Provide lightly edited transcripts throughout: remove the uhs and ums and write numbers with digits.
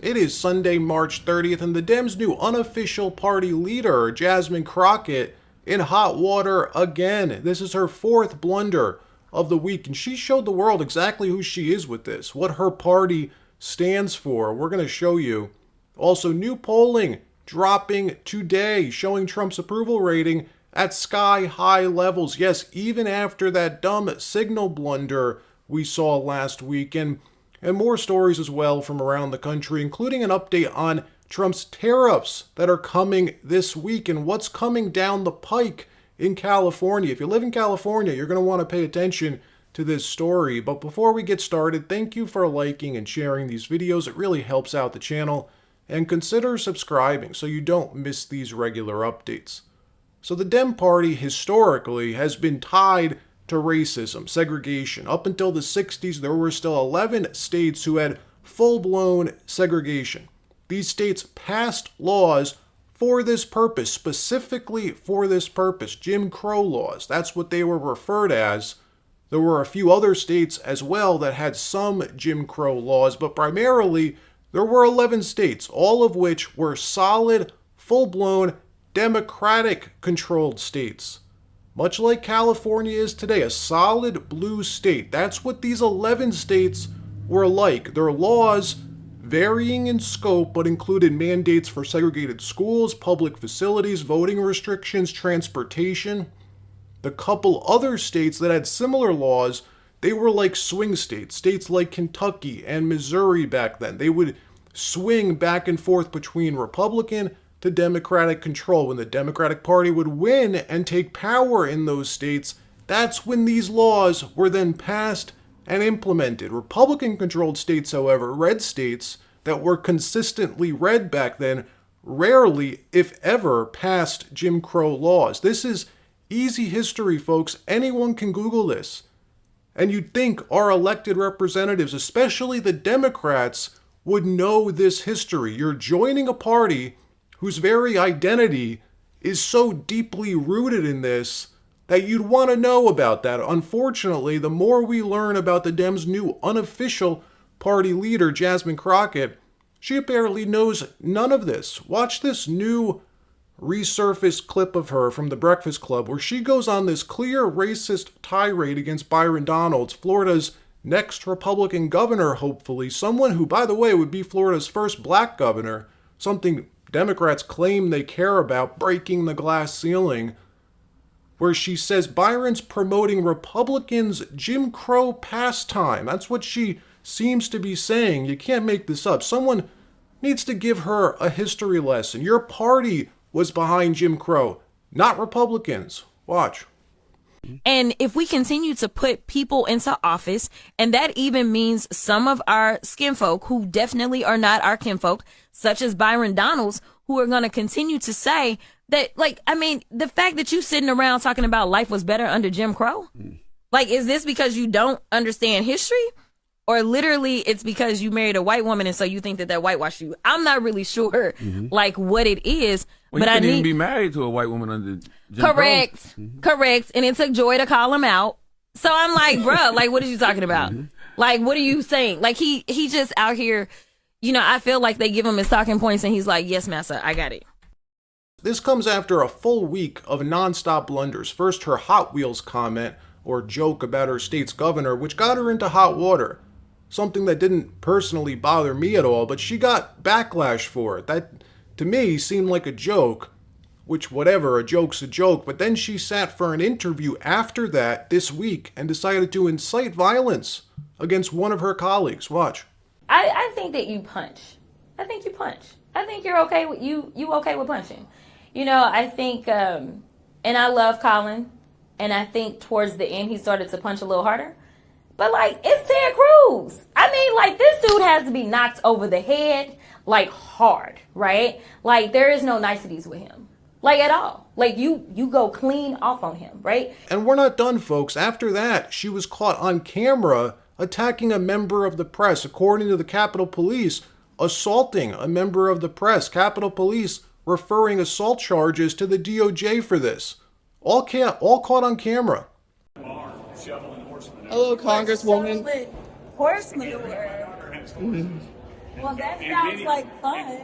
It is Sunday, March 30th, and the Dems' new unofficial party leader, Jasmine Crockett, in hot water again. This is her fourth blunder of the week, and she showed the world exactly who she is with this, what her party stands for. We're going to show you. Also, new polling dropping today, showing Trump's approval rating at sky-high levels. Yes, even after that dumb signal blunder we saw last week. And more stories as well from around the country, including an update on Trump's tariffs that are coming this week and what's coming down the pike in California. If you live in California, you're going to want to pay attention to this story. But before we get started, thank you for liking and sharing these videos. It really helps out the channel. And consider subscribing so you don't miss these regular updates. So the Dem Party historically has been tied to racism, segregation. Up until the 60s, there were still 11 states who had full-blown segregation. These states passed laws for this purpose, specifically for this purpose, Jim Crow laws. That's what they were referred as. There were a few other states as well that had some Jim Crow laws, but primarily there were 11 states, all of which were solid, full-blown, Democratic-controlled states. Much like California is today, a solid blue state. That's what these 11 states were like. Their laws, varying in scope, but included mandates for segregated schools, public facilities, voting restrictions, transportation. The couple other states that had similar laws, they were like swing states. States like Kentucky and Missouri back then. They would swing back and forth between Republican to Democratic control. When the Democratic Party would win and take power in those states, that's when these laws were then passed and implemented. Republican-controlled states, however, red states that were consistently red back then, rarely, if ever, passed Jim Crow laws. This is easy history, folks. Anyone can Google this. And you'd think our elected representatives, especially the Democrats, would know this history. You're joining a party whose very identity is so deeply rooted in this that you'd want to know about that. Unfortunately, the more we learn about the Dems' new unofficial party leader, Jasmine Crockett, she apparently knows none of this. Watch this new resurfaced clip of her from The Breakfast Club where she goes on this clear racist tirade against Byron Donalds, Florida's next Republican governor, hopefully. Someone who, by the way, would be Florida's first black governor, something Democrats claim they care about, breaking the glass ceiling, where she says Byron's promoting Republicans' Jim Crow pastime. That's what she seems to be saying. You can't make this up. Someone needs to give her a history lesson. Your party was behind Jim Crow, not Republicans. Watch. And if we continue to put people into office, and that even means some of our skinfolk who definitely are not our kinfolk, such as Byron Donalds, who are going to continue to say that, like, I mean, the fact that you sitting around talking about life was better under Jim Crow, like, is this because you don't understand history? Or literally it's because you married a white woman and so you think that whitewashed you? I'm not really sure, like, what it is. Well, but you I couldn't need even be married to a white woman under Jim correct, Crow. correct. And it took Joy to call him out. So I'm like, bruh, like, what are you talking about? Like, what are you saying? Like, he just out here, you know, I feel like they give him his talking points and he's like, yes, massa, I got it. This comes after a full week of nonstop blunders. First, her Hot Wheels comment or joke about her state's governor, which got her into hot water. Something that didn't personally bother me at all, but she got backlash for it. That, to me, seemed like a joke, which, whatever, a joke's a joke. But then she sat for an interview after that this week and decided to incite violence against one of her colleagues. Watch. I think that you punch. I think you punch. I think you're okay with you okay with punching. You know, I think, and I love Colin, and I think towards the end he started to punch a little harder. But, like, it's Ted Cruz. I mean, like, this dude has to be knocked over the head, like, hard, right? Like, there is no niceties with him, like, at all. Like, you go clean off on him, right? And we're not done, folks. After that, she was caught on camera attacking a member of the press. According to the Capitol Police, assaulting a member of the press. Capitol Police referring assault charges to the DOJ for this. All caught on camera. Hello, Congresswoman. Horse manure. Well, that sounds like fun.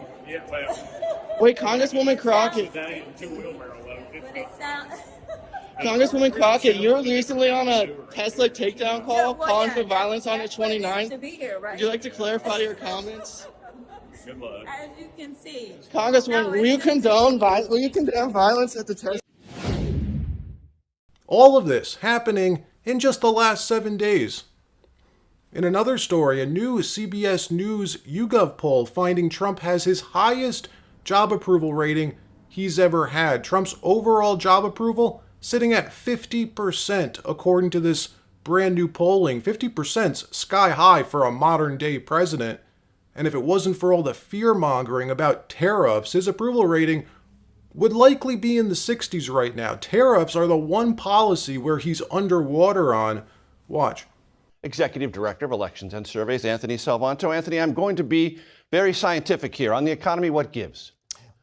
Wait, Congresswoman Crockett. But it sounds. Congresswoman Crockett, you were recently on a Tesla takedown call calling for violence on the 29th. To be here, right? Would you like to clarify your comments? Good luck. As you can see. Congresswoman, will you condone violence at the Tesla? All of this happening in just the last 7 days. In another story, a new CBS News YouGov poll finding Trump has his highest job approval rating he's ever had. Trump's overall job approval sitting at 50%, according to this brand new polling. 50%'s sky high for a modern day president. And if it wasn't for all the fear-mongering about tariffs, his approval rating would likely be in the 60s right now. Tariffs are the one policy where he's underwater on. Watch. Executive Director of Elections and Surveys, Anthony Salvanto. Anthony, I'm going to be very scientific here. On the economy, what gives?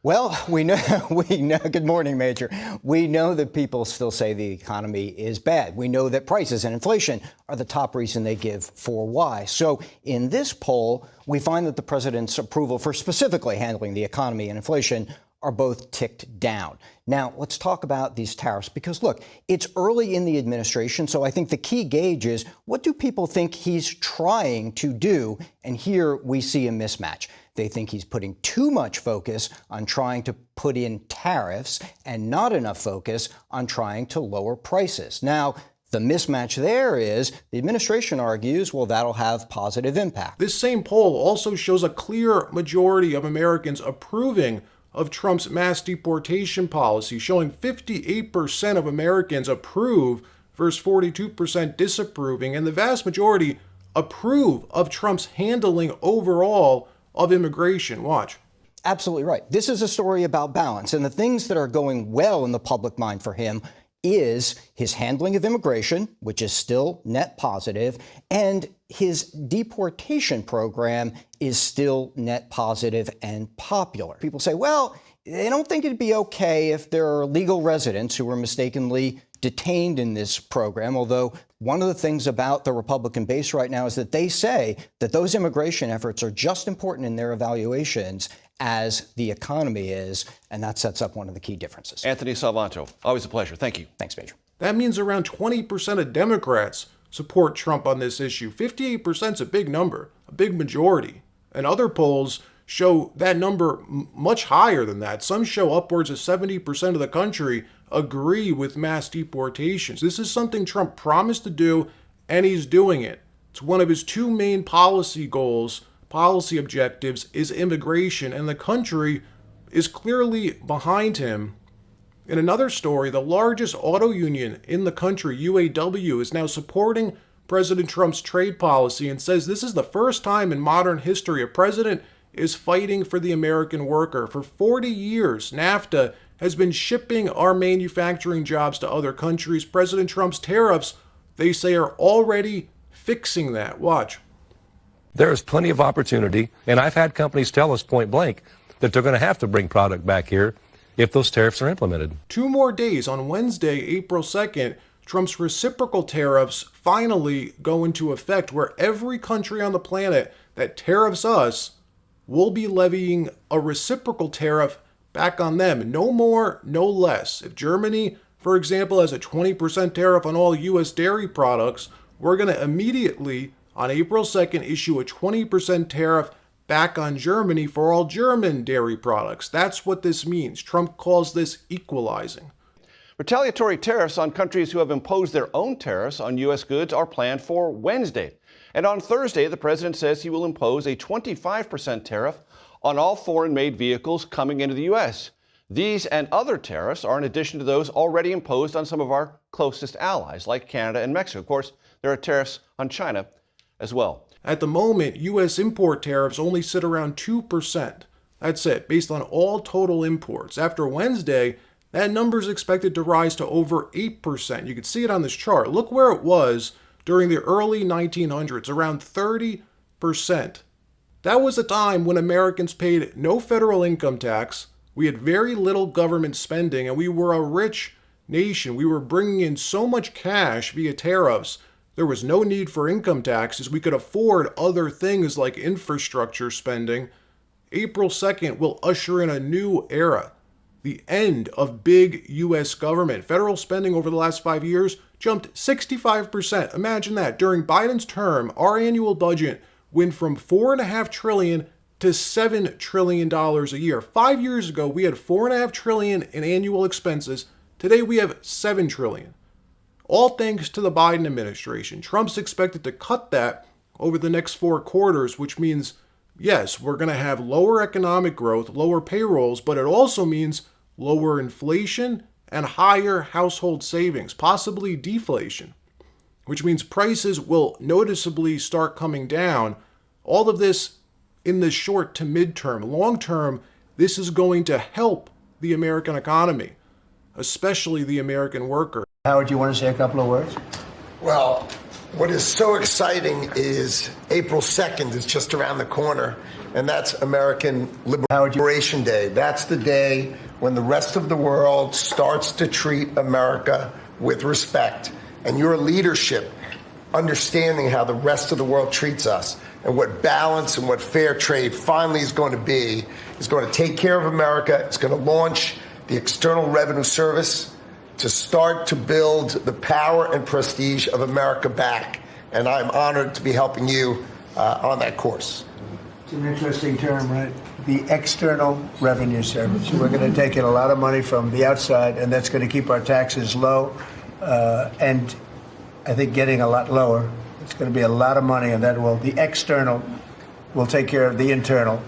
Well, we know, good morning, Major. We know that people still say the economy is bad. We know that prices and inflation are the top reason they give for why. So in this poll, we find that the president's approval for specifically handling the economy and inflation are both ticked down. Now, let's talk about these tariffs because, look, it's early in the administration, so I think the key gauge is what do people think he's trying to do? And here we see a mismatch. They think he's putting too much focus on trying to put in tariffs and not enough focus on trying to lower prices. Now, the mismatch there is the administration argues, well, that'll have positive impact. This same poll also shows a clear majority of Americans approving of Trump's mass deportation policy, showing 58% of Americans approve versus 42% disapproving, and the vast majority approve of Trump's handling overall of immigration. Watch. Absolutely right. This is a story about balance, and the things that are going well in the public mind for him is his handling of immigration, which is still net positive, and his deportation program is still net positive and popular. People say, well, they don't think it'd be okay if there are legal residents who were mistakenly detained in this program, although one of the things about the Republican base right now is that they say that those immigration efforts are just important in their evaluations as the economy is, and that sets up one of the key differences. Anthony Salvanto, always a pleasure. Thank you. Thanks, Major. That means around 20% of Democrats support Trump on this issue. 58% is a big number, a big majority. And other polls show that number much higher than that. Some show upwards of 70% of the country agree with mass deportations. This is something Trump promised to do, and he's doing it. It's one of his two main policy goals, policy objectives, is immigration, and the country is clearly behind him. In another story, the largest auto union in the country, UAW, is now supporting President Trump's trade policy and says this is the first time in modern history a president is fighting for the American worker. For 40 years, NAFTA has been shipping our manufacturing jobs to other countries. President Trump's tariffs, they say, are already fixing that. Watch. There is plenty of opportunity, and I've had companies tell us point blank that they're going to have to bring product back here if those tariffs are implemented. 2 more days, on Wednesday, April 2nd, Trump's reciprocal tariffs finally go into effect, where every country on the planet that tariffs us will be levying a reciprocal tariff back on them. No more, no less. If Germany, for example, has a 20% tariff on all U.S. dairy products, we're going to immediately, on April 2nd, issue a 20% tariff back on Germany for all German dairy products. That's what this means. Trump calls this equalizing. Retaliatory tariffs on countries who have imposed their own tariffs on U.S. goods are planned for Wednesday. And on Thursday, the president says he will impose a 25% tariff on all foreign-made vehicles coming into the U.S. These and other tariffs are in addition to those already imposed on some of our closest allies, like Canada and Mexico. Of course, there are tariffs on China as well. At the moment, U.S. import tariffs only sit around 2%. That's it, based on all total imports. After Wednesday, that number is expected to rise to over 8%. You can see it on this chart. Look where it was during the early 1900s, around 30%. That was a time when Americans paid no federal income tax, we had very little government spending, and we were a rich nation. We were bringing in so much cash via tariffs There was no need for income taxes. We could afford other things like infrastructure spending. April 2nd will usher in a new era. The end of big U.S. government. Federal spending over the last 5 years jumped 65%. Imagine that. During Biden's term, our annual budget went from $4.5 trillion to $7 trillion a year. 5 years ago, we had $4.5 trillion in annual expenses. Today, we have $7 trillion. All thanks to the Biden administration. Trump's expected to cut that over the next 4 quarters, which means, yes, we're going to have lower economic growth, lower payrolls, but it also means lower inflation and higher household savings, possibly deflation, which means prices will noticeably start coming down. All of this in the short to midterm. Long term, this is going to help the American economy, especially the American worker. Howard, do you want to say a couple of words? Well, what is so exciting is April 2nd is just around the corner, and that's American Liberation Day. That's the day when the rest of the world starts to treat America with respect. And your leadership, understanding how the rest of the world treats us and what balance and what fair trade finally is going to be, is going to take care of America. It's going to launch the External Revenue Service to start to build the power and prestige of America back. And I'm honored to be helping you on that course. It's an interesting term, right? The External Revenue Service. We're going to take in a lot of money from the outside, and that's going to keep our taxes low, and I think getting a lot lower. It's going to be a lot of money, and the external will take care of the internal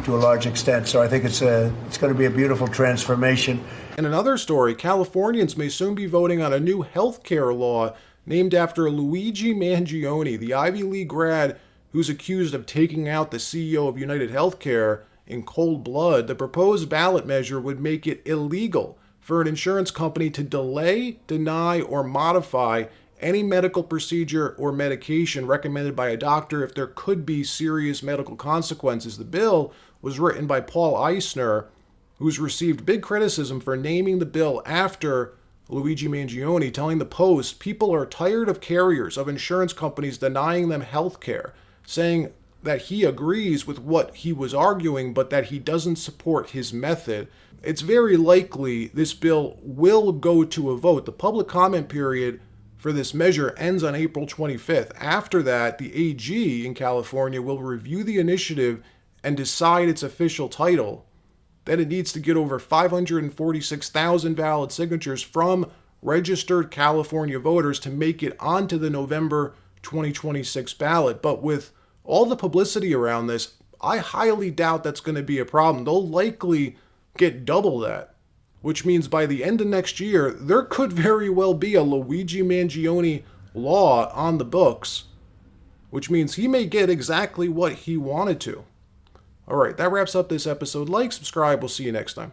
to a large extent. So I think it's going to be a beautiful transformation. In another story, Californians may soon be voting on a new health care law named after Luigi Mangione, the Ivy League grad who's accused of taking out the CEO of United Healthcare in cold blood. The proposed ballot measure would make it illegal for an insurance company to delay, deny, or modify any medical procedure or medication recommended by a doctor if there could be serious medical consequences. The bill was written by Paul Eisner, who's received big criticism for naming the bill after Luigi Mangione, telling the Post people are tired of carriers, of insurance companies denying them health care, saying that he agrees with what he was arguing, but that he doesn't support his method. It's very likely this bill will go to a vote. The public comment period for this measure ends on April 25th. After that, the AG in California will review the initiative and decide its official title. Then it needs to get over 546,000 valid signatures from registered California voters to make it onto the November 2026 ballot. But with all the publicity around this, I highly doubt that's going to be a problem. They'll likely get double that, which means by the end of next year, there could very well be a Luigi Mangione law on the books, which means he may get exactly what he wanted to. All right, that wraps up this episode. Like, subscribe. We'll see you next time.